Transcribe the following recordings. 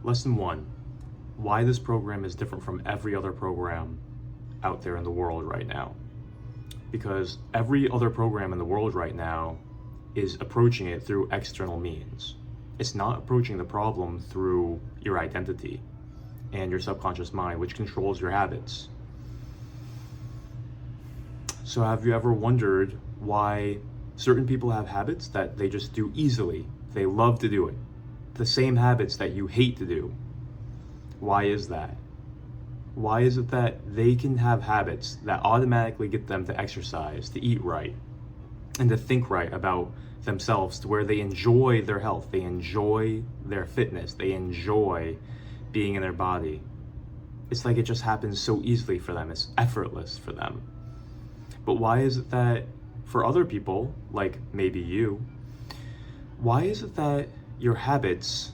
Lesson 1, why this program is different from every other program out there in the world right now. Because every other program in the world right now is approaching it through external means. It's not approaching the problem through your identity and your subconscious mind, which controls your habits. So have you ever wondered why certain people have habits that they just do easily? They love to do it. The same habits that you hate to do. Why is that? Why is it that they can have habits that automatically get them to exercise, to eat right, and to think right about themselves, to where they enjoy their health, they enjoy their fitness, they enjoy being in their body? It's like it just happens so easily for them. It's effortless for them. But why is it that for other people, like maybe you, why is it that your habits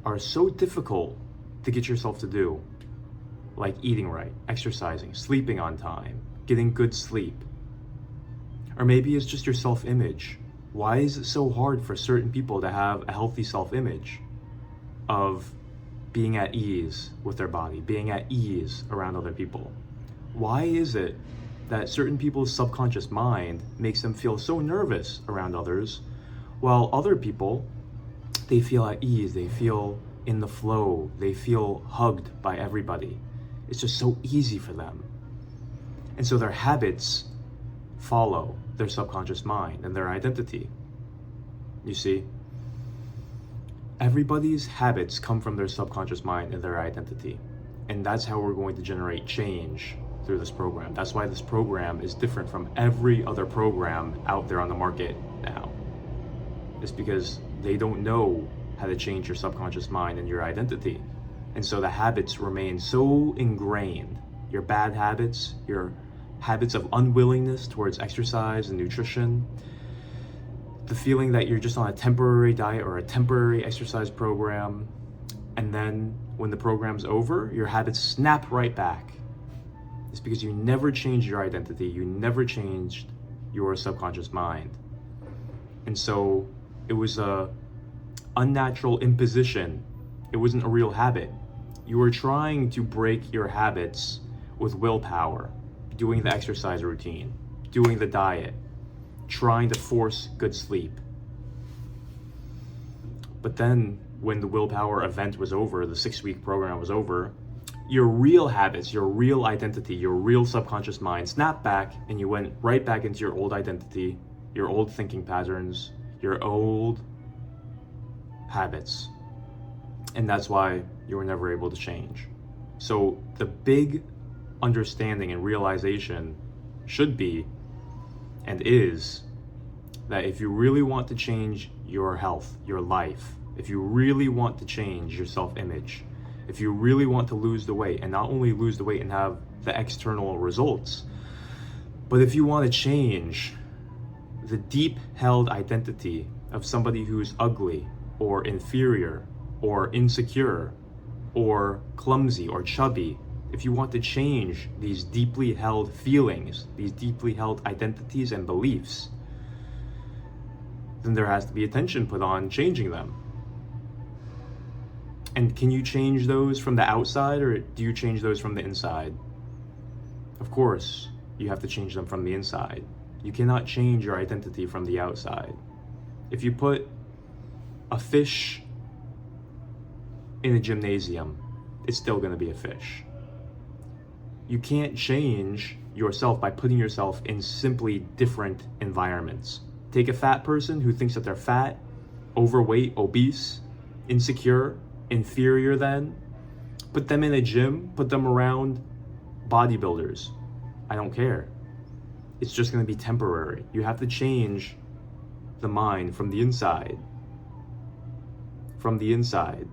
are so difficult to get yourself to do? Like eating right, exercising, sleeping on time, getting good sleep. Or maybe it's just your self-image. Why is it so hard for certain people to have a healthy self-image of being at ease with their body, being at ease around other people? Why is it that certain people's subconscious mind makes them feel so nervous around others, while other people, they feel at ease, they feel in the flow, they feel hugged by everybody? It's just so easy for them. And so their habits follow their subconscious mind and their identity. You see, everybody's habits come from their subconscious mind and their identity. And that's how we're going to generate change through this program. That's why this program is different from every other program out there on the market now. It's because they don't know how to change your subconscious mind and your identity. And so the habits remain so ingrained. Your bad habits, your habits of unwillingness towards exercise and nutrition, the feeling that you're just on a temporary diet or a temporary exercise program, and then when the program's over, your habits snap right back. It's because you never changed your identity, you never changed your subconscious mind. And so it was a unnatural imposition. It wasn't a real habit. You were trying to break your habits with willpower, doing the exercise routine, doing the diet, trying to force good sleep. But then when the willpower event was over, the 6-week program was over, your real habits, your real identity, your real subconscious mind snapped back, and you went right back into your old identity, your old thinking patterns, your old habits. And that's why you were never able to change. So the big understanding and realization should be, and is, that if you really want to change your health, your life, if you really want to change your self-image, if you really want to lose the weight, and not only lose the weight and have the external results, but if you want to change the deep held identity of somebody who's ugly or inferior or insecure or clumsy or chubby, if you want to change these deeply held feelings, these deeply held identities and beliefs, then there has to be attention put on changing them. And can you change those from the outside, or do you change those from the inside? Of course, you have to change them from the inside. You cannot change your identity from the outside. If you put a fish in a gymnasium, it's still going to be a fish. You can't change yourself by putting yourself in simply different environments. Take a fat person who thinks that they're fat, overweight, obese, insecure, inferior than, put them in a gym, put them around bodybuilders. I don't care. It's just going to be temporary. You have to change the mind from the inside. From the inside.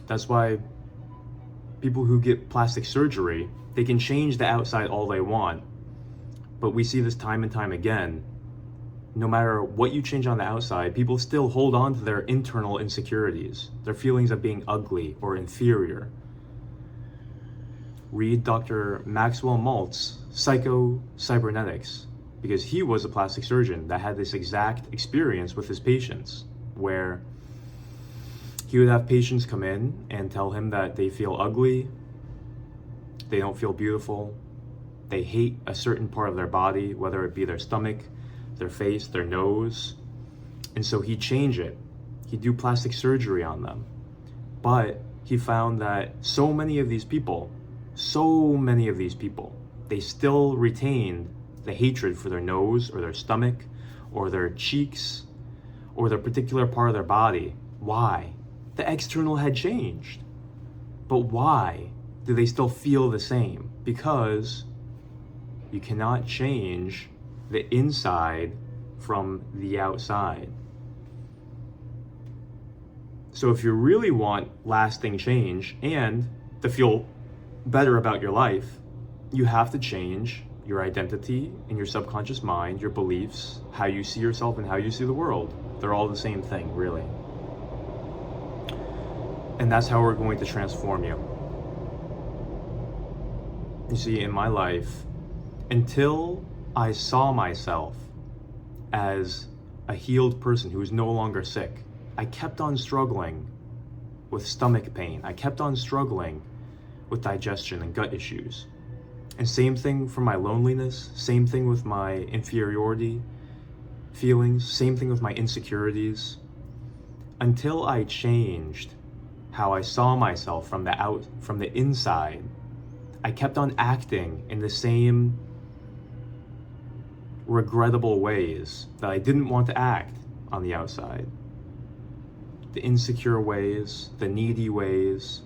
That's why people who get plastic surgery, they can change the outside all they want. But we see this time and time again. No matter what you change on the outside, people still hold on to their internal insecurities, their feelings of being ugly or inferior. Read Dr. Maxwell Maltz's Psycho-Cybernetics, because he was a plastic surgeon that had this exact experience with his patients, where He would have patients come in and tell him that they feel ugly, they don't feel beautiful, they hate a certain part of their body, whether it be their stomach, their face, their nose. And so he'd change it. He'd do plastic surgery on them. But he found that so many of these people, they still retained the hatred for their nose or their stomach or their cheeks or their particular part of their body. Why? The external had changed. But why do they still feel the same? Because you cannot change the inside from the outside. So if you really want lasting change and to feel better about your life, you have to change your identity in your subconscious mind, your beliefs, how you see yourself and how you see the world. They're all the same thing, really. And that's how we're going to transform you. You see, in my life, until I saw myself as a healed person who is no longer sick, I kept on struggling with stomach pain. I kept on struggling with digestion and gut issues. And same thing for my loneliness, same thing with my inferiority feelings, same thing with my insecurities. Until I changed how I saw myself from the inside, I kept on acting in the same regrettable ways that I didn't want to act on the outside. The insecure ways, the needy ways.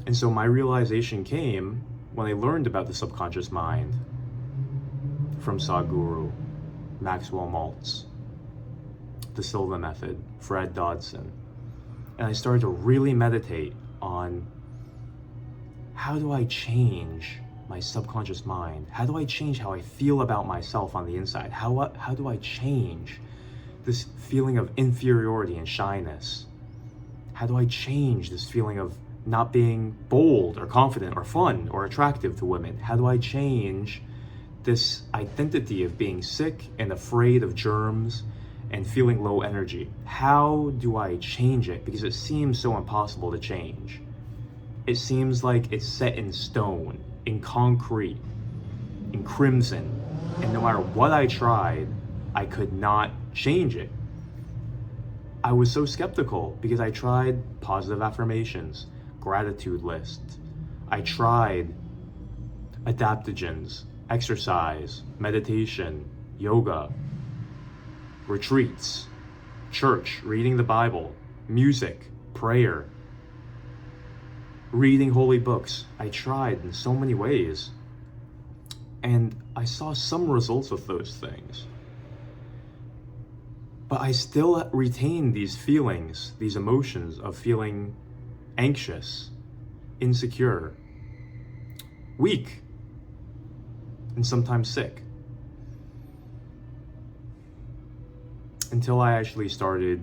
And so my realization came when I learned about the subconscious mind from Sadhguru, Maxwell Maltz, the Silva Method, Fred Dodson. And I started to really meditate on how do I change my subconscious mind? How do I change how I feel about myself on the inside? How do I change this feeling of inferiority and shyness? How do I change this feeling of not being bold or confident or fun or attractive to women? How do I change this identity of being sick and afraid of germs and feeling low energy? How do I change it? Because it seems so impossible to change. It seems like it's set in stone, in concrete, in crimson, and no matter what I tried, I could not change it. I was so skeptical because I tried positive affirmations, gratitude lists. I tried adaptogens, exercise, meditation, yoga, retreats, church, reading the Bible, music, prayer, reading holy books. I tried in so many ways, and I saw some results with those things. But I still retain these feelings, these emotions of feeling anxious, insecure, weak, and sometimes sick. Until I actually started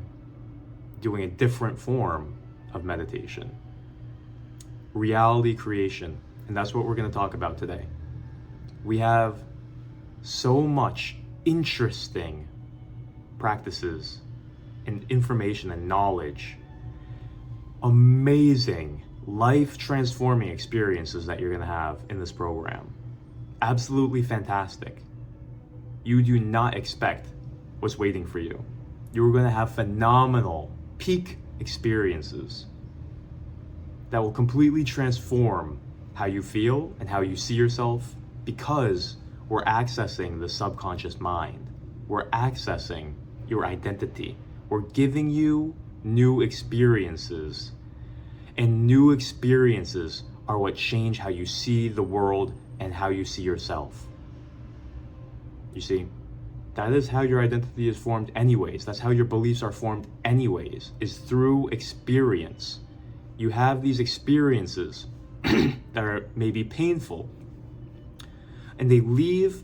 doing a different form of meditation. Reality creation. And that's what we're going to talk about today. We have so much interesting practices and information and knowledge, amazing life-transforming experiences that you're going to have in this program. Absolutely fantastic. You do not expect what's waiting for you. You're going to have phenomenal peak experiences that will completely transform how you feel and how you see yourself, because we're accessing the subconscious mind. We're accessing your identity. We're giving you new experiences, and new experiences are what change how you see the world and how you see yourself. You see, that is how your identity is formed anyways. That's how your beliefs are formed anyways, is through experience. You have these experiences that are maybe painful, and they leave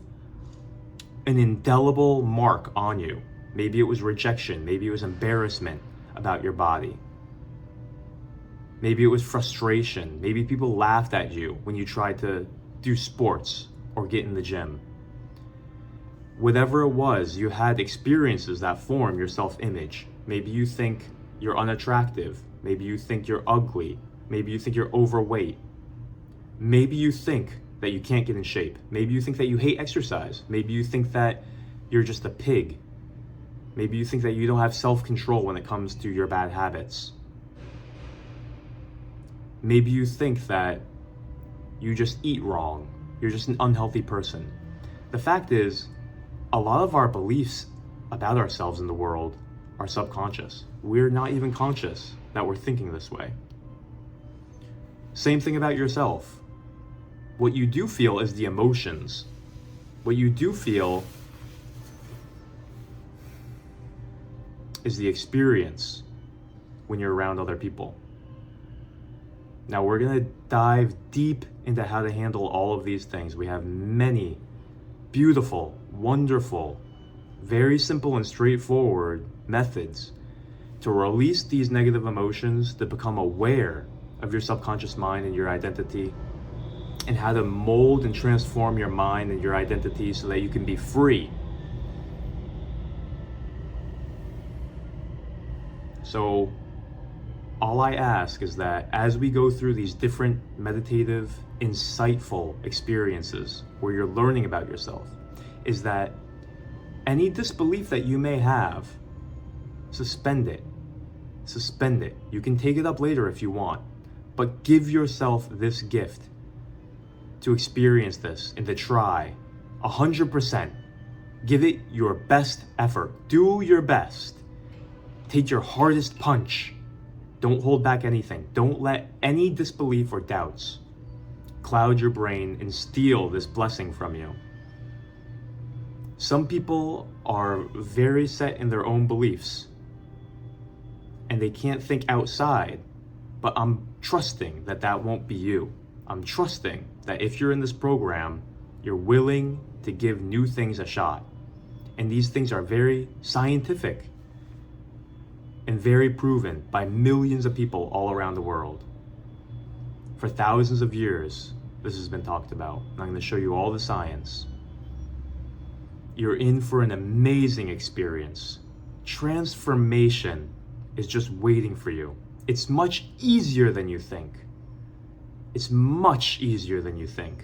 an indelible mark on you. Maybe it was rejection, maybe it was embarrassment about your body. Maybe it was frustration. Maybe people laughed at you when you tried to do sports or get in the gym. Whatever it was, you had experiences that form your self-image. Maybe you think you're unattractive. Maybe you think you're ugly. Maybe you think you're overweight. Maybe you think that you can't get in shape. Maybe you think that you hate exercise. Maybe you think that you're just a pig. Maybe you think that you don't have self-control when it comes to your bad habits. Maybe you think that you just eat wrong. You're just an unhealthy person. The fact is, a lot of our beliefs about ourselves in the world are subconscious. We're not even conscious that we're thinking this way. Same thing about yourself. What you do feel is the emotions. What you do feel is the experience when you're around other people. Now we're gonna dive deep into how to handle all of these things. We have many beautiful, wonderful, very simple and straightforward methods to release these negative emotions, to become aware of your subconscious mind and your identity, and how to mold and transform your mind and your identity so that you can be free. So all I ask is that as we go through these different meditative, insightful experiences where you're learning about yourself, is that any disbelief that you may have, suspend it. Suspend it. You can take it up later if you want, but give yourself this gift to experience this and to try 100%. Give it your best effort. Do your best. Take your hardest punch. Don't hold back anything. Don't let any disbelief or doubts cloud your brain and steal this blessing from you. Some people are very set in their own beliefs and they can't think outside, but I'm trusting that that won't be you. I'm trusting that if you're in this program, you're willing to give new things a shot. And these things are very scientific and very proven by millions of people all around the world. For thousands of years, this has been talked about. And I'm going to show you all the science. You're in for an amazing experience. Transformation is just waiting for you. It's much easier than you think. It's much easier than you think.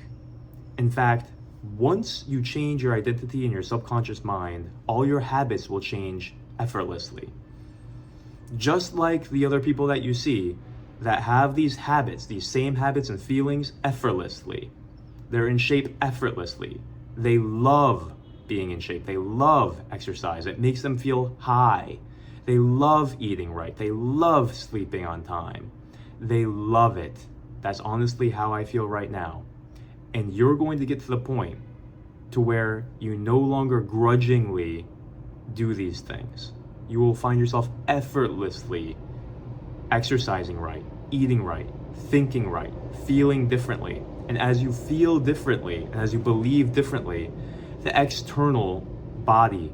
In fact, once you change your identity in your subconscious mind, all your habits will change effortlessly. Just like the other people that you see that have these habits, these same habits and feelings effortlessly. They're in shape effortlessly. They love being in shape. They love exercise. It makes them feel high. They love eating right. They love sleeping on time. They love it. That's honestly how I feel right now. And you're going to get to the point to where you no longer grudgingly do these things. You will find yourself effortlessly exercising right, eating right, thinking right, feeling differently. And as you feel differently, and as you believe differently, the external body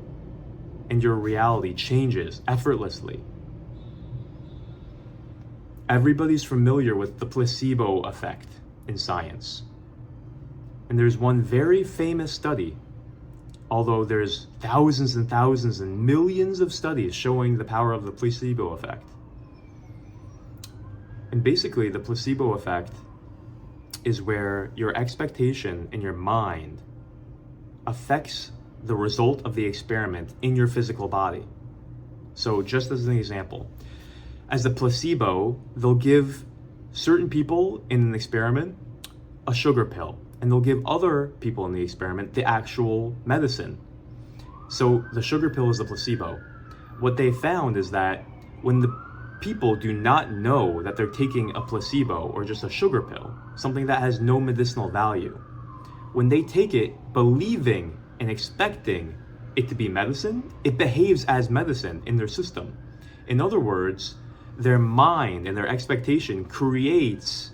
and your reality changes effortlessly. Everybody's familiar with the placebo effect in science. And there's one very famous study, although there's thousands and thousands and millions of studies showing the power of the placebo effect. And basically, the placebo effect is where your expectation in your mind affects the result of the experiment in your physical body. So just as an example, as a placebo, they'll give certain people in an experiment a sugar pill, and they'll give other people in the experiment the actual medicine. So the sugar pill is the placebo. What they found is that when the people do not know that they're taking a placebo or just a sugar pill, something that has no medicinal value, when they take it believing and expecting it to be medicine, it behaves as medicine in their system. In other words, their mind and their expectation creates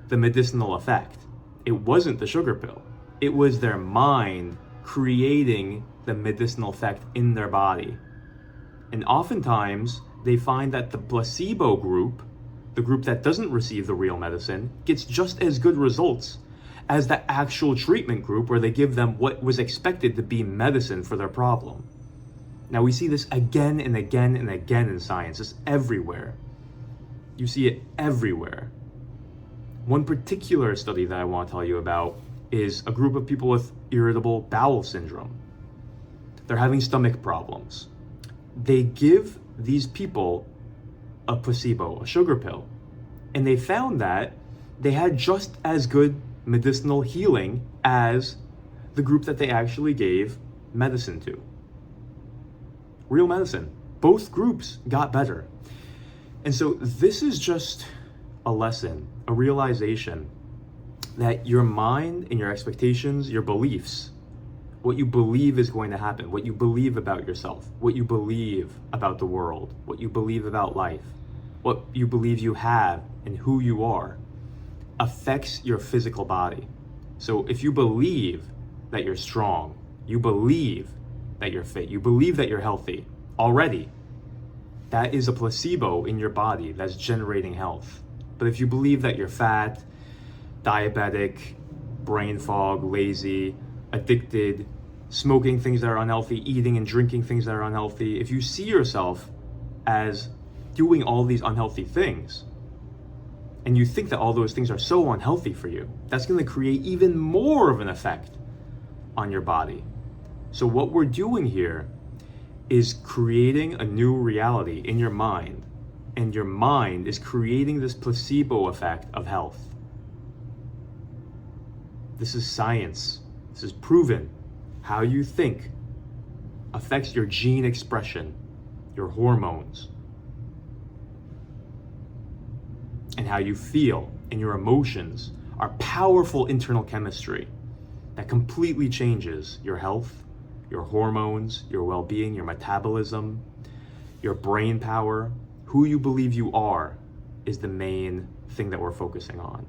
the medicinal effect. It wasn't the sugar pill. It was their mind creating the medicinal effect in their body. And oftentimes, they find that the placebo group, the group that doesn't receive the real medicine, gets just as good results as the actual treatment group where they give them what was expected to be medicine for their problem. Now we see this again and again and again in science. It's everywhere. You see it everywhere. One particular study that I want to tell you about is a group of people with irritable bowel syndrome. They're having stomach problems. They give these people a placebo, a sugar pill, and they found that they had just as good medicinal healing as the group that they actually gave medicine to. Real medicine. Both groups got better. And so this is just a lesson, a realization that your mind and your expectations, your beliefs, what you believe is going to happen, what you believe about yourself, what you believe about the world, what you believe about life, what you believe you have and who you are, affects your physical body. So if you believe that you're strong, you believe that you're fit, you believe that you're healthy already, that is a placebo in your body that's generating health. But if you believe that you're fat, diabetic, brain fog, lazy, addicted, smoking things that are unhealthy, eating and drinking things that are unhealthy, if you see yourself as doing all these unhealthy things, and you think that all those things are so unhealthy for you, that's going to create even more of an effect on your body. So what we're doing here is creating a new reality in your mind, and your mind is creating this placebo effect of health. This is science. This is proven. How you think affects your gene expression, your hormones, and how you feel and your emotions are powerful internal chemistry that completely changes your health, your hormones, your well-being, your metabolism, your brain power. Who you believe you are is the main thing that we're focusing on.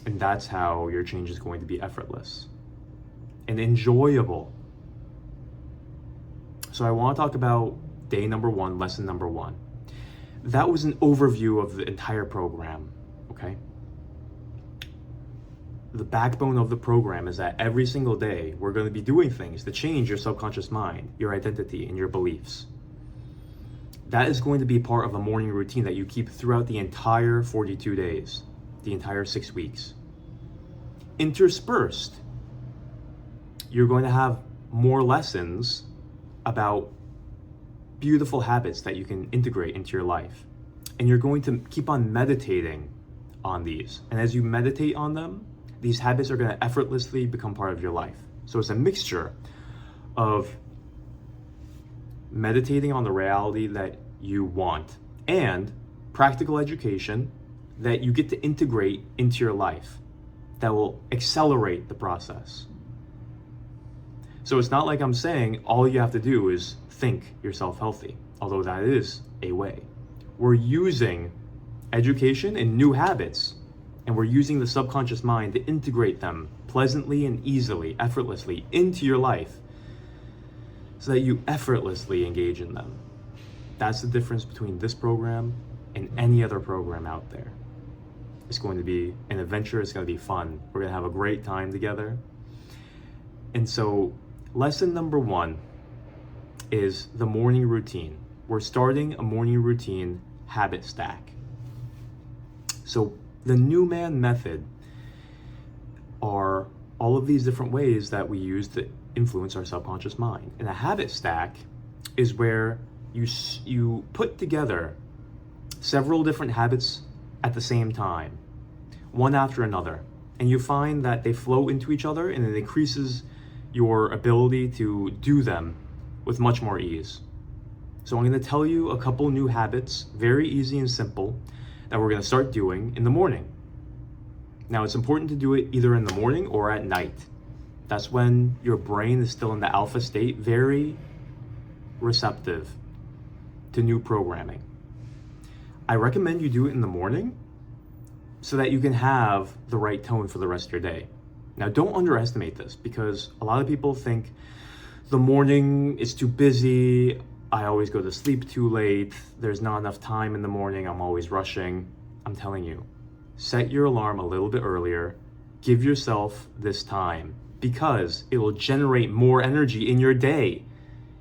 And that's how your change is going to be effortless and enjoyable. So I want to talk about day number 1, lesson number 1. That was an overview of the entire program, okay? The backbone of the program is that every single day we're going to be doing things to change your subconscious mind, your identity, and your beliefs. That is going to be part of a morning routine that you keep throughout the entire 42 days, the entire 6 weeks. Interspersed, you're going to have more lessons about beautiful habits that you can integrate into your life. And you're going to keep on meditating on these. And as you meditate on them, these habits are going to effortlessly become part of your life. So it's a mixture of meditating on the reality that you want and practical education that you get to integrate into your life that will accelerate the process. So it's not like I'm saying all you have to do is think yourself healthy, although that is a way. We're using education and new habits, and we're using the subconscious mind to integrate them pleasantly and easily, effortlessly into your life so that you effortlessly engage in them. That's the difference between this program and any other program out there. It's going to be an adventure. It's going to be fun. We're going to have a great time together. And so lesson number 1 is the morning routine. We're starting a morning routine habit stack. So the new man method are all of these different ways that we use to influence our subconscious mind. And a habit stack is where you put together several different habits at the same time, one after another, and you find that they flow into each other, and it increases your ability to do them with much more ease. So I'm going to tell you a couple new habits, very easy and simple, that we're going to start doing in the morning. Now it's important to do it either in the morning or at night. That's when your brain is still in the alpha state, very receptive to new programming. I recommend you do it in the morning so that you can have the right tone for the rest of your day. Now, don't underestimate this, because a lot of people think the morning is too busy, I always go to sleep too late, there's not enough time in the morning, I'm always rushing. I'm telling you, set your alarm a little bit earlier, give yourself this time because it will generate more energy in your day.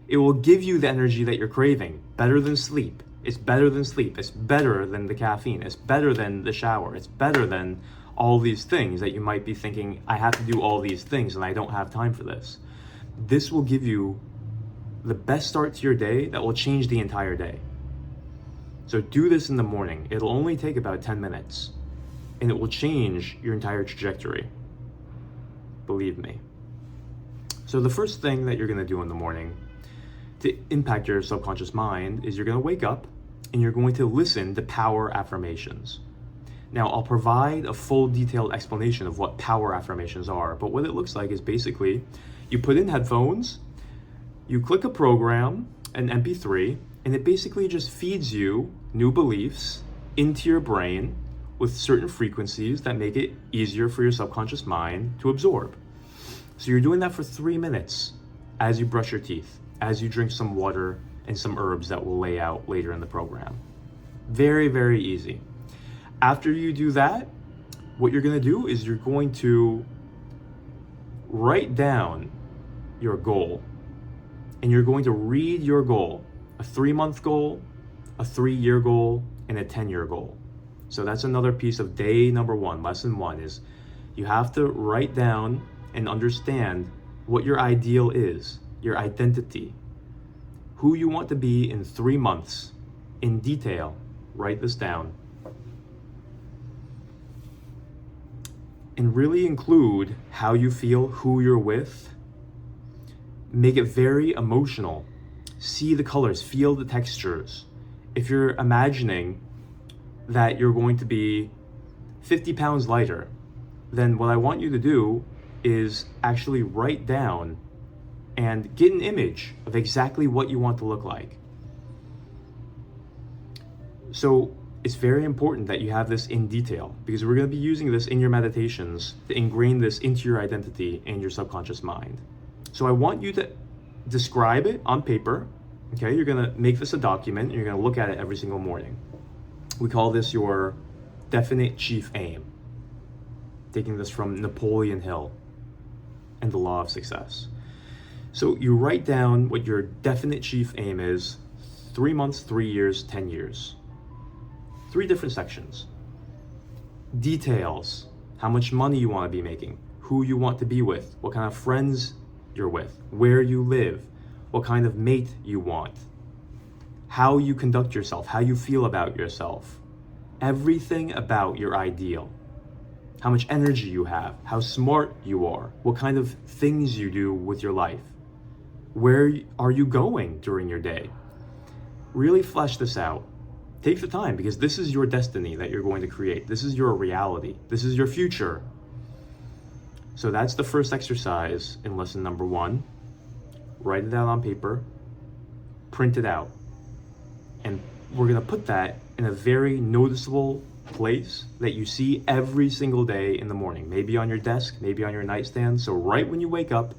It will give you the energy that you're craving. Better than sleep. It's better than sleep. It's better than the caffeine. It's better than the shower. It's better than all these things that you might be thinking, I have to do all these things and I don't have time for this. This will give you the best start to your day that will change the entire day. So do this in the morning. It'll only take about 10 minutes and it will change your entire trajectory. Believe me. So the first thing that you're going to do in the morning to impact your subconscious mind is you're going to wake up and you're going to listen to power affirmations. Now, I'll provide a full detailed explanation of what power affirmations are, but what it looks like is basically you put in headphones, you click a program, an MP3, and it basically just feeds you new beliefs into your brain with certain frequencies that make it easier for your subconscious mind to absorb. So you're doing that for 3 minutes as you brush your teeth, as you drink some water and some herbs that we'll lay out later in the program. Very, very easy. After you do that, what you're going to do is you're going to write down your goal and you're going to read your goal, a 3-month goal, a 3-year goal, and a 10-year goal. So that's another piece of day number 1, lesson 1 is you have to write down and understand what your ideal is, your identity, who you want to be in 3 months in detail. Write this down. And really include how you feel, who you're with. Make it very emotional. See the colors, feel the textures. If you're imagining that you're going to be 50 pounds lighter, then what I want you to do is actually write down and get an image of exactly what you want to look like. So it's very important that you have this in detail because we're going to be using this in your meditations to ingrain this into your identity and your subconscious mind. So I want you to describe it on paper. Okay, you're going to make this a document and you're going to look at it every single morning. We call this your definite chief aim. Taking this from Napoleon Hill and the Law of Success. So you write down what your definite chief aim is, 3 months, 3 years, 10 years. 3 different sections. Details, how much money you want to be making, who you want to be with, what kind of friends you're with, where you live, what kind of mate you want, how you conduct yourself, how you feel about yourself, everything about your ideal, how much energy you have, how smart you are, what kind of things you do with your life, where are you going during your day. Really flesh this out. Take the time because this is your destiny that you're going to create. This is your reality. This is your future. So that's the first exercise in lesson number 1. Write it out on paper, print it out. And we're going to put that in a very noticeable place that you see every single day in the morning. Maybe on your desk, maybe on your nightstand. So right when you wake up,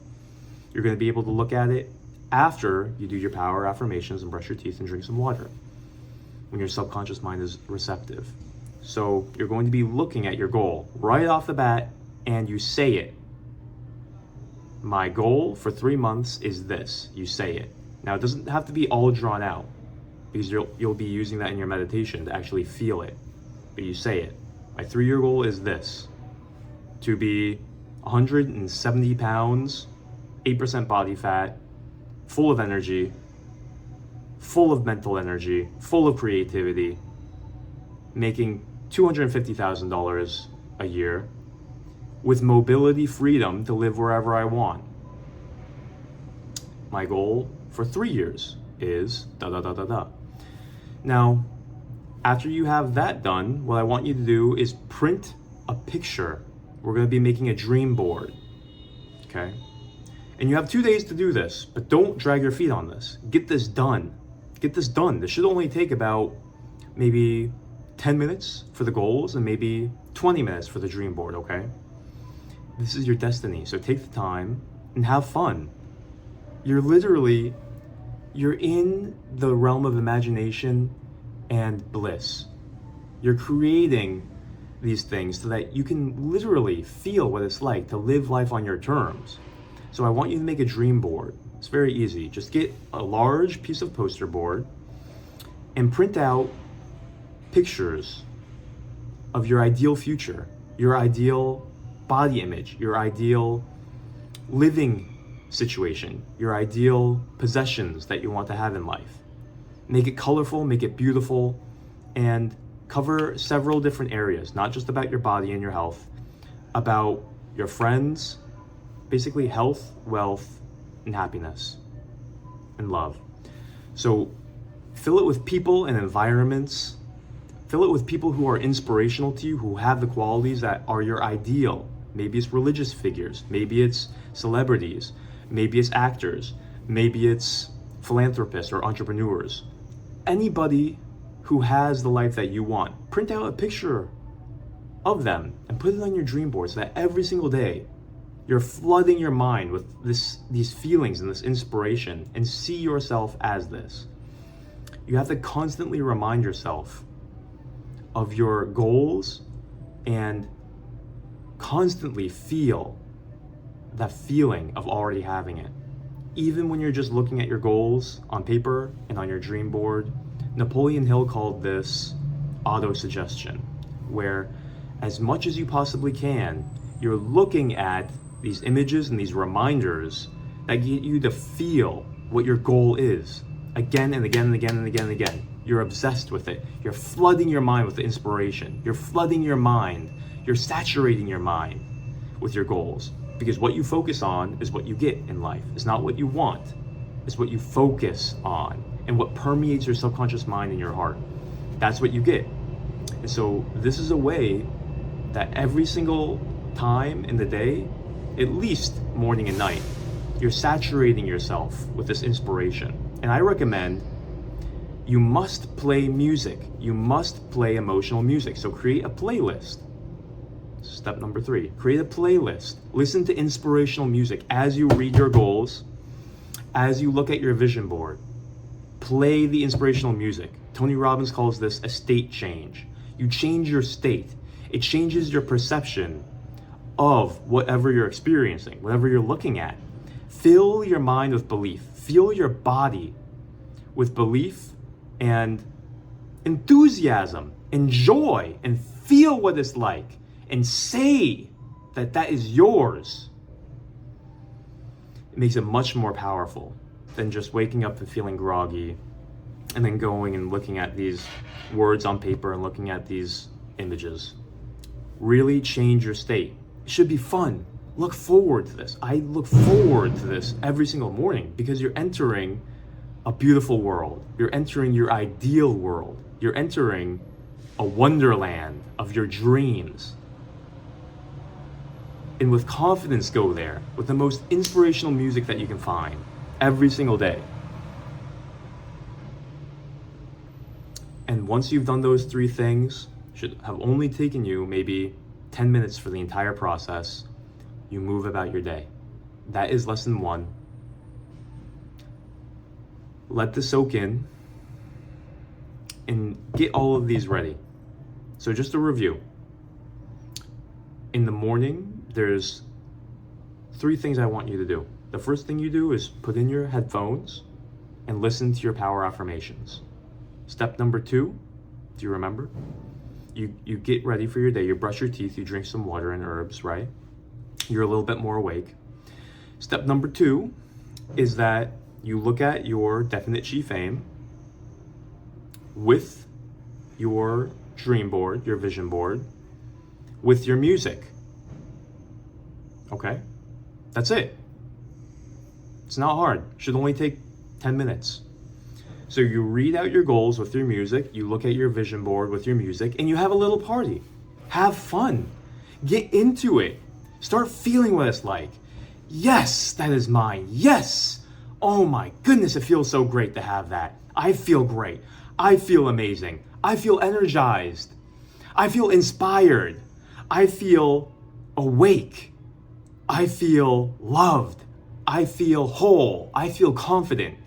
you're going to be able to look at it after you do your power affirmations and brush your teeth and drink some water, when your subconscious mind is receptive. So you're going to be looking at your goal right off the bat and you say it. My goal for 3 months is this. You say it. Now it doesn't have to be all drawn out because you'll be using that in your meditation to actually feel it. But you say it. My 3-year goal is this. To be 170 pounds, 8% body fat, full of energy, full of mental energy, full of creativity, making $250,000 a year with mobility freedom to live wherever I want. My goal for 3 years is da da da da da. Now, after you have that done, what I want you to do is print a picture. We're going to be making a dream board. Okay? And you have 2 days to do this, but don't drag your feet on this. Get this done. Get this done. This should only take about maybe 10 minutes for the goals and maybe 20 minutes for the dream board, okay? This is your destiny, so take the time and have fun. You're in the realm of imagination and bliss. You're creating these things so that you can literally feel what it's like to live life on your terms. So I want you to make a dream board. It's very easy. Just get a large piece of poster board and print out pictures of your ideal future, your ideal body image, your ideal living situation, your ideal possessions that you want to have in life. Make it colorful, make it beautiful, and cover several different areas, not just about your body and your health, about your friends, basically health, wealth, and happiness, and love. So fill it with people and environments. Fill it with people who are inspirational to you, who have the qualities that are your ideal. Maybe it's religious figures, maybe it's celebrities, maybe it's actors, maybe it's philanthropists or entrepreneurs. Anybody who has the life that you want, print out a picture of them and put it on your dream board so that every single day you're flooding your mind with these feelings and this inspiration, and see yourself as this. You have to constantly remind yourself of your goals and constantly feel that feeling of already having it. Even when you're just looking at your goals on paper and on your dream board, Napoleon Hill called this auto-suggestion, where as much as you possibly can, you're looking at these images and these reminders that get you to feel what your goal is again and again and again and again and again. You're obsessed with it. You're flooding your mind with the inspiration. You're flooding your mind. You're saturating your mind with your goals, because what you focus on is what you get in life. It's not what you want. It's what you focus on and what permeates your subconscious mind and your heart. That's what you get. And so this is a way that every single time in the day, at least morning and night, you're saturating yourself with this inspiration. And I recommend you must play music. You must play emotional music. So create a playlist. Step number 3, create a playlist. Listen to inspirational music as you read your goals, as you look at your vision board. Play the inspirational music. Tony Robbins calls this a state change. You change your state. It changes your perception of whatever you're experiencing, whatever you're looking at. Fill your mind with belief. Fill your body with belief and enthusiasm and joy, and feel what it's like, and say that that is yours. It makes it much more powerful than just waking up and feeling groggy and then going and looking at these words on paper and looking at these images. Really change your state. It should be fun. Look forward to this. I look forward to this every single morning, because you're entering a beautiful world. You're entering your ideal world. You're entering a wonderland of your dreams. And with confidence, go there with the most inspirational music that you can find every single day. And once you've done those 3 things, should have only taken you maybe 10 minutes for the entire process, you move about your day. That is lesson 1. Let this soak in and get all of these ready. So just a review. In the morning, there's 3 things I want you to do. The first thing you do is put in your headphones and listen to your power affirmations. Step number 2, do you remember? You get ready for your day, you brush your teeth, you drink some water and herbs, right? You're a little bit more awake. Step number 2 is that you look at your definite chief aim with your dream board, your vision board, with your music. Okay? That's it. It's not hard. It should only take 10 minutes. So you read out your goals with your music, you look at your vision board with your music, and you have a little party. Have fun. Get into it. Start feeling what it's like. Yes, that is mine. Yes. Oh my goodness, it feels so great to have that. I feel great. I feel amazing. I feel energized. I feel inspired. I feel awake. I feel loved. I feel whole. I feel confident.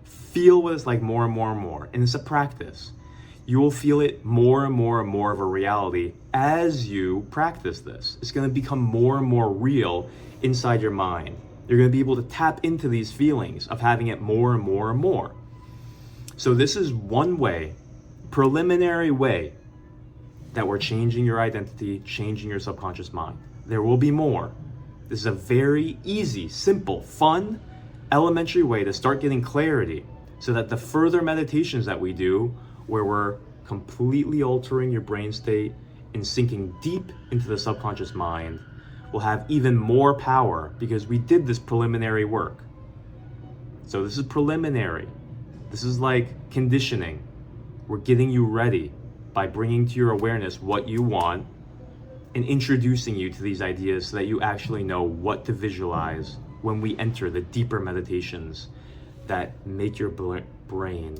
Feel what it's like more and more and more. And it's a practice. you will feel it more and more and more of a reality as you practice this. It's going to become more and more real inside your mind. You're going to be able to tap into these feelings of having it more and more and more. So this is one way, preliminary way, that we're changing your identity, changing your subconscious mind. There will be more. This is a very easy, simple, fun, elementary way to start getting clarity, so that the further meditations that we do, where we're completely altering your brain state and sinking deep into the subconscious mind, will have even more power because we did this preliminary work. So this is preliminary. This is like conditioning. We're getting you ready by bringing to your awareness what you want and introducing you to these ideas so that you actually know what to visualize when we enter the deeper meditations that make your brain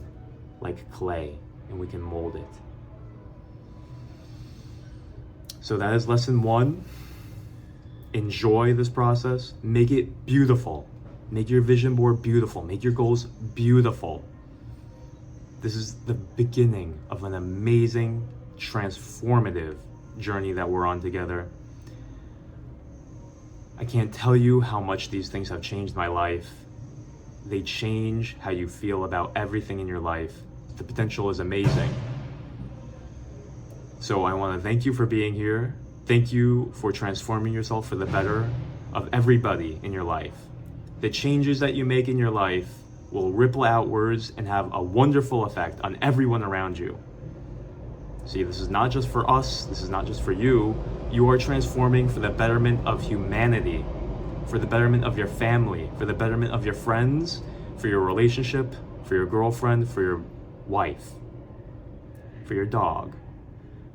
like clay and we can mold it. So that is lesson 1. Enjoy this process. Make it beautiful. Make your vision board beautiful. Make your goals beautiful. This is the beginning of an amazing, transformative journey that we're on together. I can't tell you how much these things have changed my life. They change how you feel about everything in your life. The potential is amazing. So I want to thank you for being here. Thank you for transforming yourself for the better of everybody in your life. The changes that you make in your life will ripple outwards and have a wonderful effect on everyone around you. See, this is not just for us, this is not just for you. You are transforming for the betterment of humanity, for the betterment of your family, for the betterment of your friends, for your relationship, for your girlfriend, for your wife, for your dog,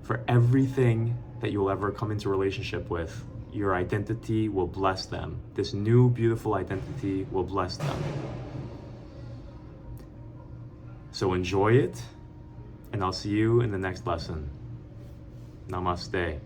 for everything that you'll ever come into a relationship with. Your identity will bless them. This new, beautiful identity will bless them. So enjoy it, and I'll see you in the next lesson. Namaste.